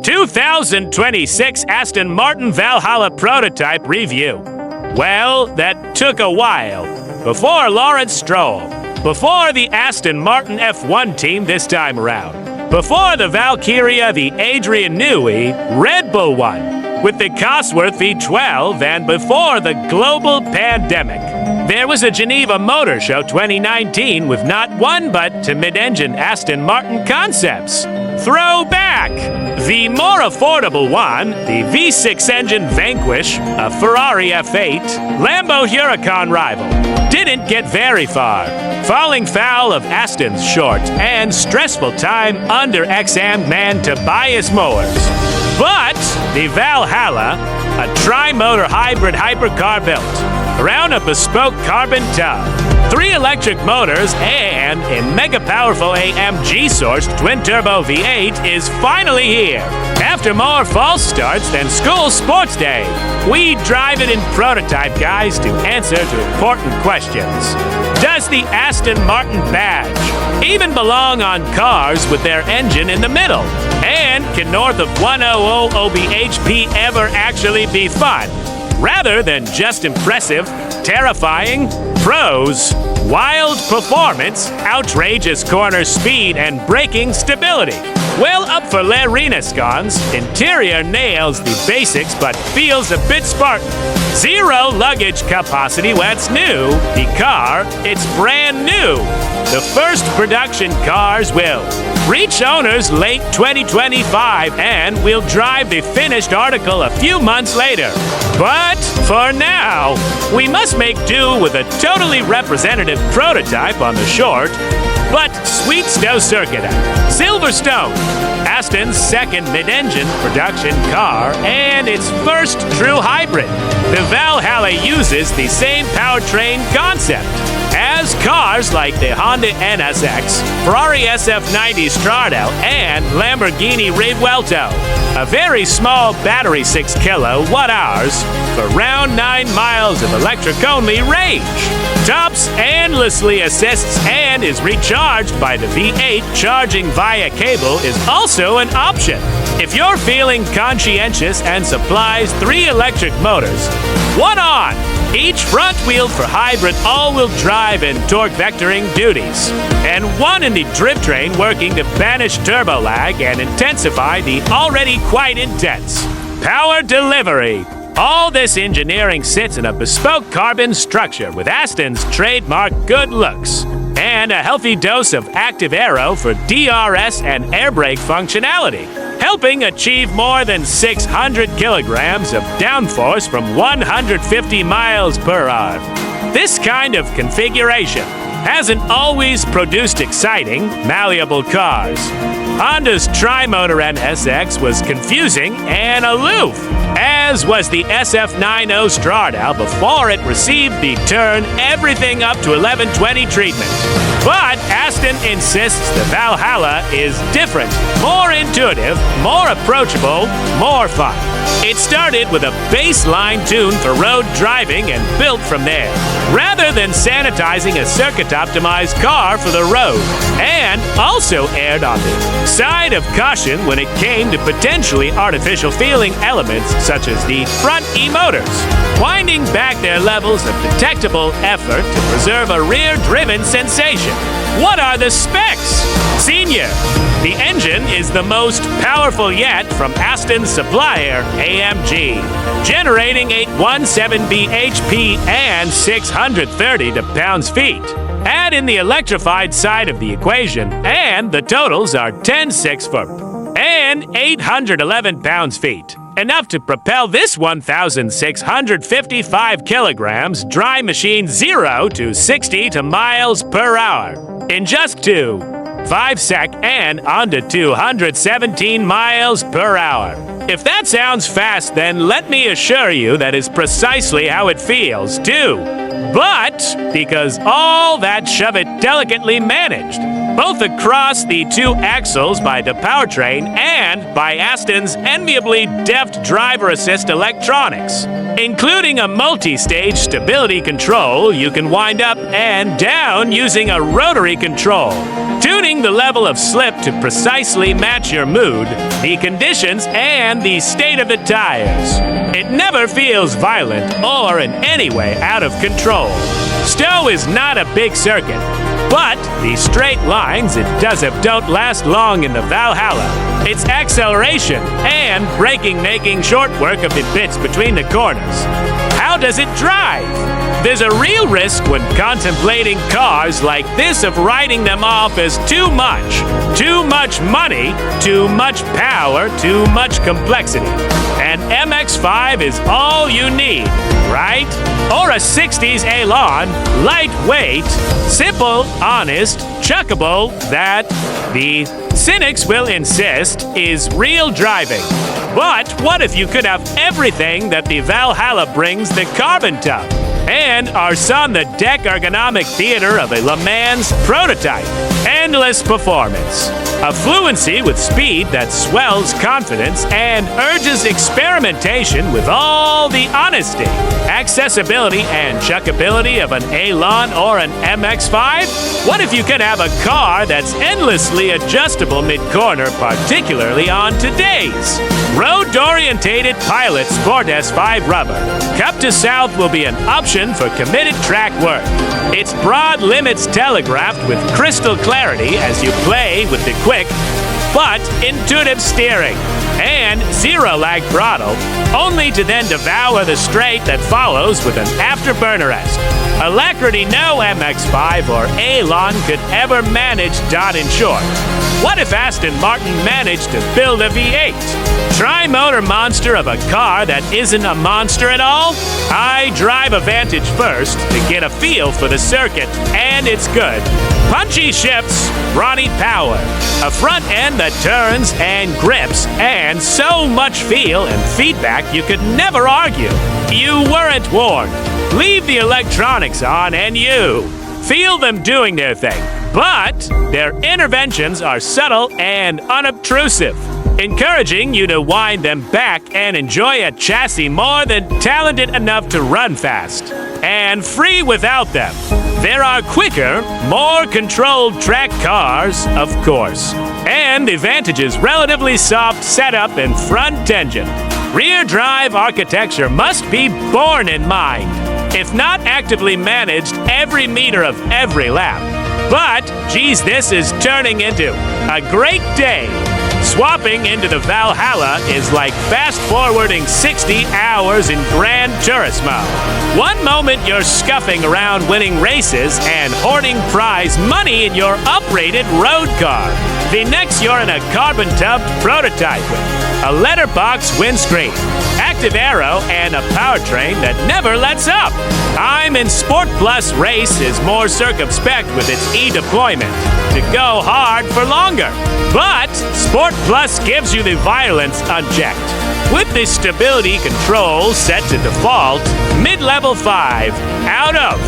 2026 Aston Martin Valhalla Prototype review. Well, that took a while. Before Lawrence Stroll. Before the Aston Martin F1 team this time around. Before the Valkyria, the Adrian Newey Red Bull one. With the Cosworth V12, and before the global pandemic. There was a Geneva Motor Show 2019 with not one but two mid-engine Aston Martin concepts. Throwback! The more affordable one, the V6 engine Vanquish, a Ferrari F8, Lambo Huracan rival, didn't get very far, falling foul of Aston's short and stressful time under ex-am man Tobias Moores. But the Valhalla, a tri-motor hybrid hypercar built around a bespoke carbon tub, 3 electric motors, and a mega-powerful AMG-sourced twin-turbo V8 is finally here. After more false starts than school sports day, we drive it in prototype, guys, to answer to important questions. Does the Aston Martin badge even belong on cars with their engine in the middle? And can north of 100 OBHP ever actually be fun? Rather than just impressive, terrifying, pros, wild performance, outrageous corner speed, and braking stability. Well up for Le Renaissance, interior nails the basics but feels a bit Spartan. 0 luggage capacity when it's new. The car, it's brand new. The first production cars will reach owners late 2025 and will drive the finished article a few months later. But for now, we must make do with a totally representative prototype on the short but sweet snow circuit at Silverstone, Aston's second mid-engine production car and its first true hybrid. The Valhalla uses the same powertrain concept as cars like the Honda NSX, Ferrari SF90 Stradale, and Lamborghini Revuelto. A very small battery 6 kilowatt-hours for around 9 miles of electric-only range. Tops endlessly assists and is recharged by the V8. Charging via cable is also an option. If you're feeling conscientious and supplies 3 electric motors, 1 on each front wheel for hybrid all-wheel drive and torque vectoring duties, and 1 in the drivetrain working to banish turbo lag and intensify the already quite intense power delivery. All this engineering sits in a bespoke carbon structure with Aston's trademark good looks and a healthy dose of active aero for DRS and air brake functionality, helping achieve more than 600 kilograms of downforce from 150 miles per hour. This kind of configuration hasn't always produced exciting, malleable cars. Honda's tri-motor NSX was confusing and aloof, as was the SF90 Stradale before it received the turn everything up to 1120 treatment. But Aston insists the Valhalla is different, more intuitive, more approachable, more fun. It started with a baseline tune for road driving and built from there, rather than sanitizing a circuit-optimized car for the road, and also aired on the side of caution when it came to potentially artificial feeling elements such as the front E-motors, winding back their levels of detectable effort to preserve a rear-driven sensation. What are the specs? Senior. The engine is the most powerful yet from Aston's supplier, AMG, generating 817 bhp and 630 pounds-feet. Add in the electrified side of the equation, and the totals are 10.6 and 811 pounds-feet. Enough to propel this 1,655 kilograms dry machine 0 to 60 miles per hour in just 5 sec and under 217 miles per hour. If that sounds fast, then let me assure you that is precisely how it feels, too. But because all that shove it delicately managed, both across the two axles by the powertrain and by Aston's enviably deft driver assist electronics. Including a multi-stage stability control, you can wind up and down using a rotary control, tuning the level of slip to precisely match your mood, the conditions, and the state of the tires. It never feels violent or in any way out of control. Stowe is not a big circuit, but the straight lines it does have don't last long in the Valhalla. Its acceleration and braking making short work of the bits between the corners. How does it drive? There's a real risk when contemplating cars like this of writing them off as too much. Too much money, too much power, too much complexity. An MX-5 is all you need, right? Or a 60s Elan, lightweight, simple, honest, chuckable, that the cynics will insist is real driving. But what if you could have everything that the Valhalla brings the carbon tub? And our on-the-deck ergonomic theater of a Le Mans prototype. Endless performance. A fluency with speed that swells confidence and urges experimentation with all the honesty, accessibility, and chuckability of an Elan or an MX-5? What if you could have a car that's endlessly adjustable mid-corner, particularly on today's road-orientated Pilot Sport S5 rubber? Cup to South will be an option for committed track work. Its broad limits telegraphed with crystal clarity as you play with the quick but intuitive steering and zero-lag throttle, only to then devour the straight that follows with an afterburner-esque alacrity no MX-5 or Elan could ever manage. In short, what if Aston Martin managed to build a V8? Tri-motor monster of a car that isn't a monster at all? I drive a Vantage first to get a feel for the circuit, and it's good. Punchy shifts, brawny power, a front end that turns and grips, and so much feel and feedback you could never argue. You weren't warned. Leave the electronics on and you feel them doing their thing. But their interventions are subtle and unobtrusive, encouraging you to wind them back and enjoy a chassis more than talented enough to run fast. And free without them. There are quicker, more controlled track cars, of course. And the Vantage's relatively soft setup and front engine. Rear drive architecture must be borne in mind, if not actively managed every meter of every lap. But, geez, this is turning into a great day. Swapping into the Valhalla is like fast-forwarding 60 hours in Gran Turismo. One moment you're scuffing around winning races and hoarding prize money in your uprated road car. The next you're in a carbon-tubbed prototype with a letterbox windscreen, active aero, and a powertrain that never lets up. I'm in Sport Plus Race is more circumspect with its e-deployment to go hard for longer. But Sport Plus gives you the violence unchecked. With the stability control set to default, mid-level 5, out of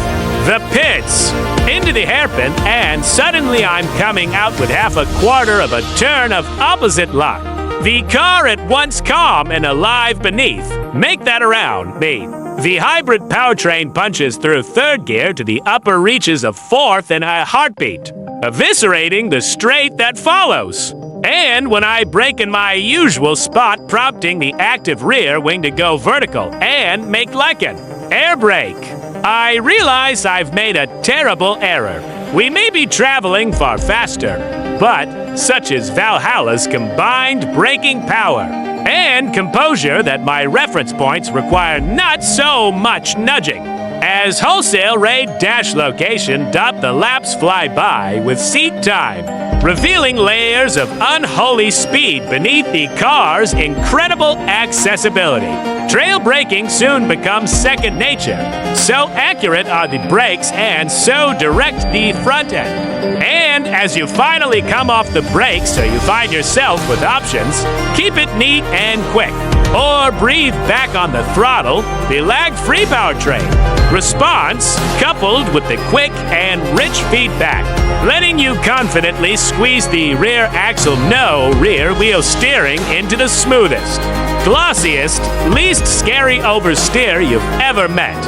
the pits, into the hairpin, and suddenly I'm coming out with half a quarter of a turn of opposite lock. The car at once calm and alive beneath. Make that around me. The hybrid powertrain punches through third gear to the upper reaches of fourth in a heartbeat, eviscerating the straight that follows. And when I brake in my usual spot, prompting the active rear wing to go vertical and make like an air brake, I realize I've made a terrible error. We may be traveling far faster, but such is Valhalla's combined braking power and composure that my reference points require not so much nudging. As wholesale raid dash location dot the laps fly by with seat time, revealing layers of unholy speed beneath the car's incredible accessibility. Trail braking soon becomes second nature. So accurate are the brakes and so direct the front end. And as you finally come off the brakes so you find yourself with options, keep it neat and quick. Or breathe back on the throttle, the lag-free powertrain. Response, coupled with the quick and rich feedback, letting you confidently squeeze the rear axle no rear wheel steering into the smoothest, glossiest, least scary oversteer you've ever met.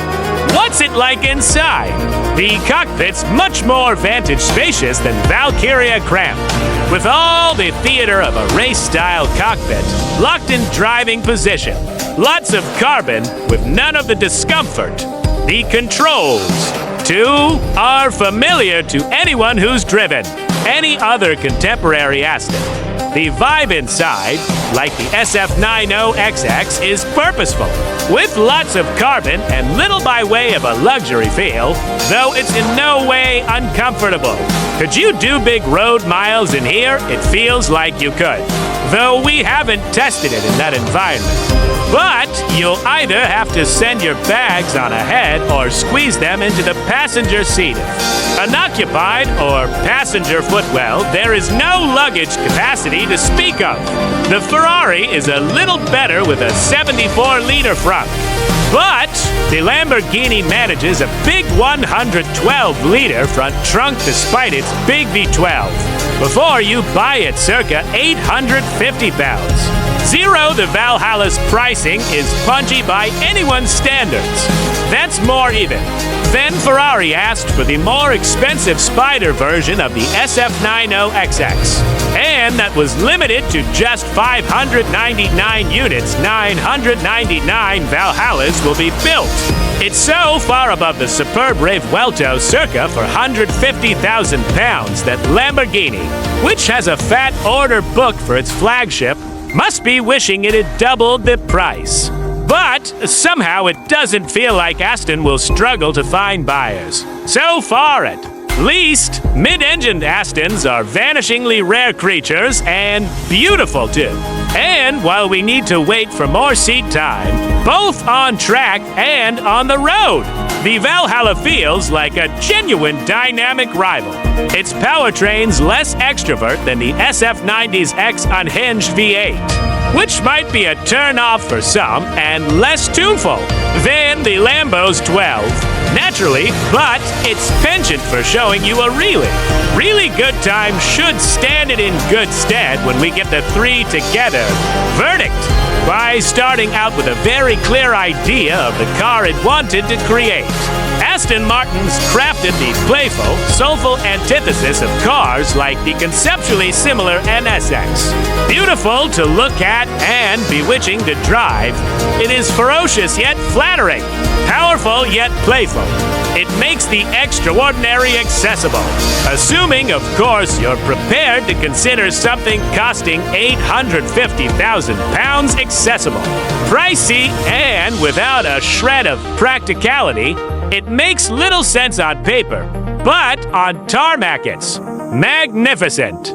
What's it like inside? The cockpit's much more vantage spacious than Valkyria Cramped, with all the theater of a race-style cockpit locked in driving position. Lots of carbon with none of the discomfort. The controls, too, are familiar to anyone who's driven any other contemporary Aston. The vibe inside, like the SF90XX, is purposeful, with lots of carbon and little by way of a luxury feel, though it's in no way uncomfortable. Could you do big road miles in here? It feels like you could, though we haven't tested it in that environment. But you'll either have to send your bags on ahead or squeeze them into the passenger seat. Unoccupied or passenger footwell, there is no luggage capacity to speak of. The Ferrari is a little better with a 74-liter front. But the Lamborghini manages a big 112-liter front trunk despite its big V12, before you buy it circa 850 pounds. Zero the Valhalla's pricing is punchy by anyone's standards. That's more even. Then Ferrari asked for the more expensive Spider version of the SF90XX. And that was limited to just 599 units. 999 Valhallas will be built. It's so far above the superb Revuelto circa for 150,000 pounds that Lamborghini, which has a fat order book for its flagship, must be wishing it had doubled the price. But somehow it doesn't feel like Aston will struggle to find buyers. So far at least, mid-engined Astons are vanishingly rare creatures and beautiful too. And while we need to wait for more seat time, both on track and on the road, the Valhalla feels like a genuine dynamic rival. Its powertrain's less extrovert than the SF90's X unhinged V8, which might be a turn-off for some, and less tuneful than the Lambo's 12. Naturally, but its penchant for showing you a really good time should stand it in good stead when we get the three together. Verdict: by starting out with a very clear idea of the car it wanted to create, Aston Martin's crafted the playful, soulful antithesis of cars like the conceptually similar NSX. Beautiful to look at and bewitching to drive, it is ferocious yet flattering, powerful yet playful. It makes the extraordinary accessible, assuming, of course, you're prepared to consider something costing 850,000 pounds accessible. Pricey and without a shred of practicality, it makes little sense on paper, but on tarmac it's magnificent.